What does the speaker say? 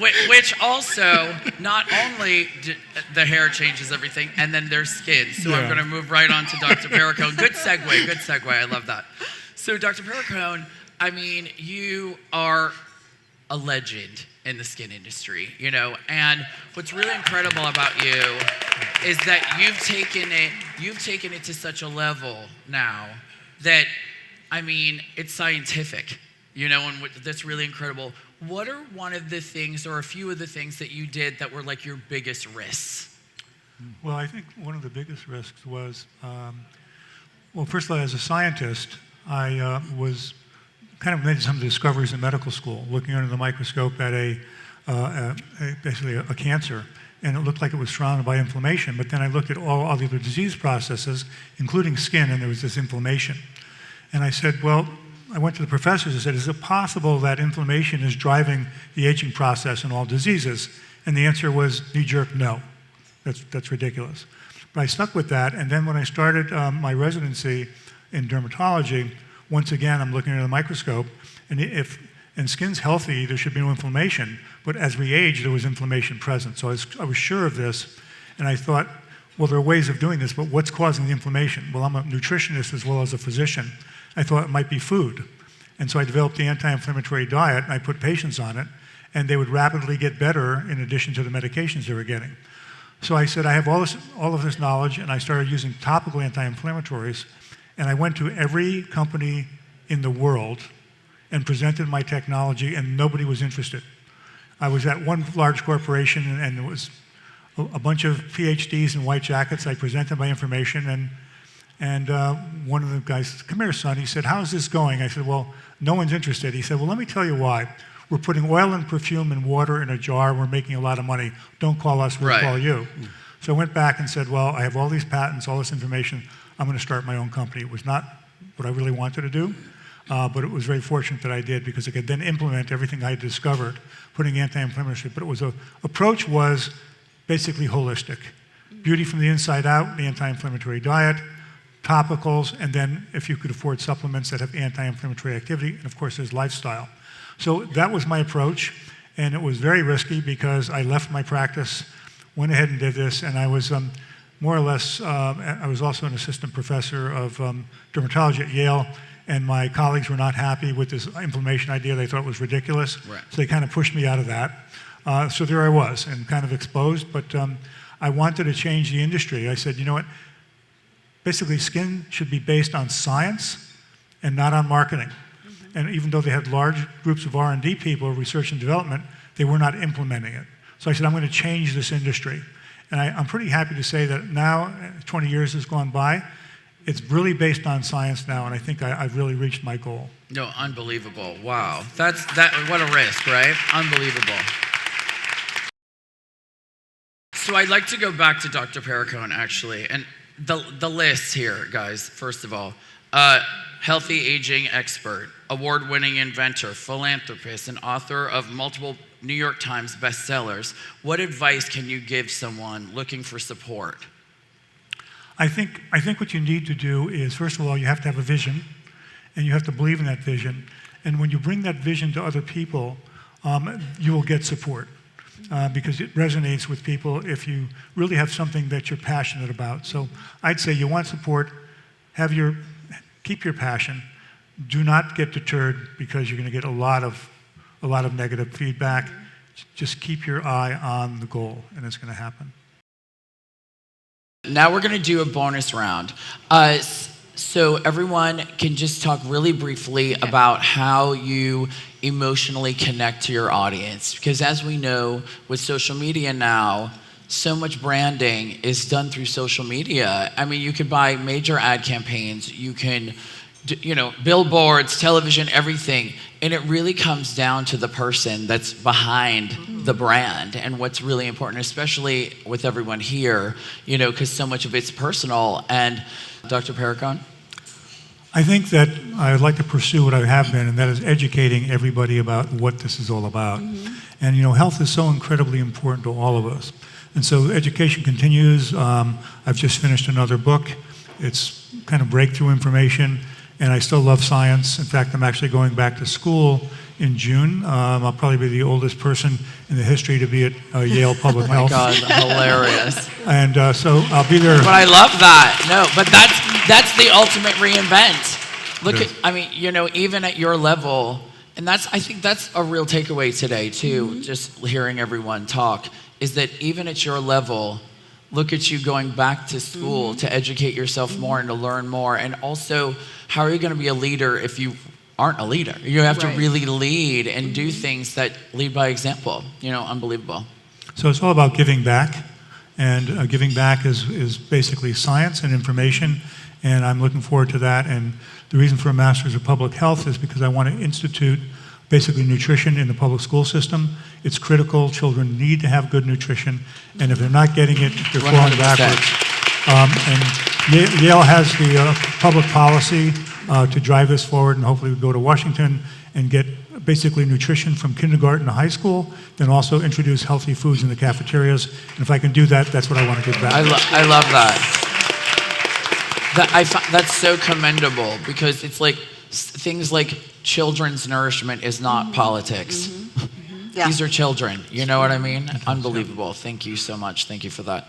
Which also, not only the hair changes everything, and then their skin. So I'm going to move right on to Dr. Perricone. Good segue. I love that. So Dr. Perricone, I mean, you are a legend in the skin industry, you know, and what's really incredible about you is that you've taken it to such a level now that, I mean, it's scientific, you know, and that's really incredible. What are one of the things or a few of the things that you did that were like your biggest risks? Well, I think one of the biggest risks was, well, first of all, as a scientist, I was kind of made some discoveries in medical school, looking under the microscope at basically a cancer, and it looked like it was surrounded by inflammation. But then I looked at all the other disease processes, including skin, and there was this inflammation. And I said, well, I went to the professors and said, is it possible that inflammation is driving the aging process in all diseases? And the answer was knee-jerk, no. That's ridiculous. But I stuck with that, and then when I started my residency in dermatology, once again, I'm looking at a microscope, and skin's healthy, there should be no inflammation. But as we age, there was inflammation present. So I was sure of this, and I thought, well, there are ways of doing this, but what's causing the inflammation? Well, I'm a nutritionist as well as a physician. I thought it might be food. And so I developed the anti-inflammatory diet, and I put patients on it, and they would rapidly get better in addition to the medications they were getting. So I said, I have all of this knowledge, and I started using topical anti-inflammatories, and I went to every company in the world and presented my technology, and nobody was interested. I was at one large corporation, and there was a bunch of PhDs in white jackets. I presented my information, and one of the guys said, come here, son. He said, how's this going? I said, well, no one's interested. He said, well, let me tell you why. We're putting oil and perfume and water in a jar. We're making a lot of money. Don't call us, we'll call you. So I went back and said, well, I have all these patents, all this information. I'm going to start my own company. It was not what I really wanted to do, but it was very fortunate that I did because I could then implement everything I discovered, putting anti-inflammatory. But approach was basically holistic. Beauty from the inside out, the anti-inflammatory diet, topicals, and then if you could afford supplements that have anti-inflammatory activity, and of course there's lifestyle. So that was my approach, and it was very risky because I left my practice, went ahead and did this, and I was more or less, I was also an assistant professor of dermatology at Yale, and my colleagues were not happy with this inflammation idea. They thought it was ridiculous, so they kind of pushed me out of that. So there I was, and kind of exposed, but I wanted to change the industry. I said, you know what? Basically, skin should be based on science and not on marketing. And even though they had large groups of R&D people, research and development, they were not implementing it. So I said, I'm going to change this industry. And I'm pretty happy to say that now, 20 years has gone by, it's really based on science now, and I think I've really reached my goal. No, unbelievable. Wow. What a risk, right? Unbelievable. So I'd like to go back to Dr. Perricone, actually, and the list here, guys, first of all. Healthy aging expert, award-winning inventor, philanthropist, and author of multiple New York Times bestsellers. What advice can you give someone looking for support? I think what you need to do is, first of all, you have to have a vision, and you have to believe in that vision. And when you bring that vision to other people, you will get support because it resonates with people if you really have something that you're passionate about. So I'd say you want support, keep your passion. Do not get deterred because you're going to get a lot of negative feedback. Just keep your eye on the goal, and it's going to happen. Now we're going to do a bonus round. So everyone can just talk really briefly about how you emotionally connect to your audience. Because as we know, with social media now, so much branding is done through social media. I mean, you could buy major ad campaigns, you can, billboards, television, everything. And it really comes down to the person that's behind the brand and what's really important, especially with everyone here, because so much of it's personal. And Dr. Perricone? I think that I would like to pursue what I have been, and that is educating everybody about what this is all about. And health is so incredibly important to all of us. And so education continues. I've just finished another book. It's kind of breakthrough information, and I still love science. In fact, I'm actually going back to school in June. I'll probably be the oldest person in the history to be at Yale Public Oh my Health. God, hilarious. And so I'll be there. But I love that. No, but that's the ultimate reinvent. Look at, I mean, you know, even at your level, and I think that's a real takeaway today too, just hearing everyone talk, is that even at your level, look at you going back to school to educate yourself more and to learn more. And also, how are you going to be a leader if you aren't a leader? You have to really lead and do things that lead by example. You know, unbelievable. So it's all about giving back. And giving back is basically science and information. And I'm looking forward to that. And the reason for a Master's of Public Health is because I want to institute basically nutrition in the public school system. It's critical. Children need to have good nutrition. And if they're not getting it, they're falling 100%. backwards. And Yale has the public policy to drive this forward. And hopefully we go to Washington and get basically nutrition from kindergarten to high school, then also introduce healthy foods in the cafeterias. And if I can do that, that's what I want to give back. I love that. That's so commendable, because it's like things like children's nourishment is not politics. Yeah. These are children. You know what I mean? Unbelievable. Thank you so much. Thank you for that.